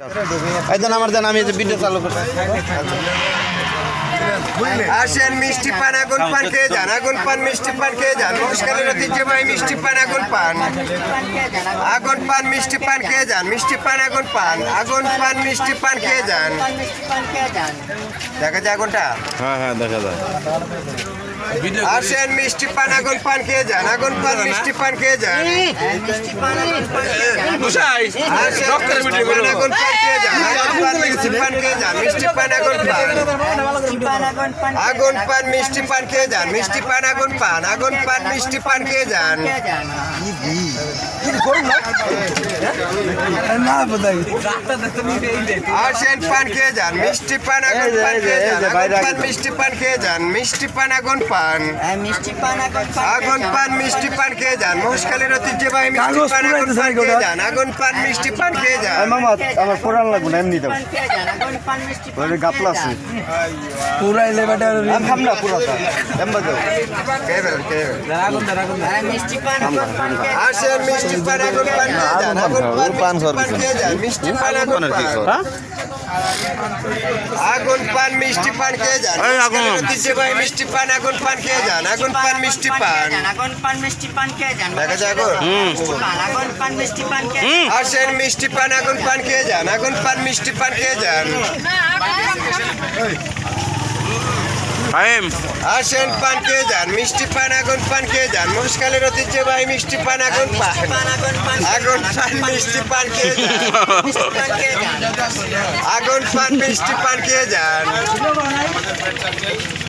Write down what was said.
এই দেন আমার দেন, আমি এই যে ভিডিও চালু করছি। আসেন মিষ্টি পান আগুন পান খেয়ে যান, আগুন পান মিষ্টি পান খেয়ে যান, মহেশখালীর ঐতিহ্যবাহী মিষ্টি পান আগুন পান, আগুন পান মিষ্টি পান খেয়ে যান, মিষ্টি পান আগুন পান, আগুন পান মিষ্টি পান খেয়ে যান। দেখা যায় আগুনটা? হ্যাঁ হ্যাঁ, দেখা যায়। আসেন মিষ্টি পান আগুন পান খেয়ে যান, আগুন পান মিষ্টি পান খেয়ে যান। বুঝাই আসেন মিষ্টি পান আগুন পান খেয়ে যান, আগুন পান মিষ্টি পান খেয়ে যান, মিষ্টি পান আগুন পান, আগুন পান মিষ্টি পান খেয়ে যান, মিষ্টি পান আগুন পান, আগুন পান মিষ্টি পান খেয়ে যান। আসেন পান খেয়ে যান, মিষ্টি পান আগুন পান খেয়ে যান, আগুন পান মিষ্টি পান খেয়ে যান, মিষ্টি পান আগুন পান, আগুন পান মিষ্টি পান খেয়ে যান, মহেশখালীর ঐতিহ্যবাহী মিষ্টি পান আগুন পান খেয়ে যান, আগুন পান মিষ্টি পান খেয়ে যান। মামা আমার পুরান লাগবে না, এমনি দাও। ওই গাপলা আছে পুরা এলে বেটা খাম না পুরাটা এমবা দাও। আসেন মিষ্টি পান আগুন পান খেয়ে যান, আগুন পান মিষ্টি পান খেয়ে যান, মিষ্টি পান আগুন পান, আগুন পান মিষ্টি পান খেয়ে যান, মহেশখালীর ঐতিহ্যবাহী মিষ্টি পান আগুন পান খেয়ে যান, আগুন পান মিষ্টি পান। দেখা যায় আগুন? আসেন মিষ্টি পান আগুন পান খেয়ে যান, আগুন পান মিষ্টি পান খেয়ে যান। আসেন পান খেয়ে যান, মিষ্টি পান আগুন পান খেয়ে যান, মহেশখালীর ঐতিহ্যবাহী মিষ্টি পান আগুন পান, আগুন পান মিষ্টি পান খেয়ে যান, আগুন পান মিষ্টি পান খেয়ে যান।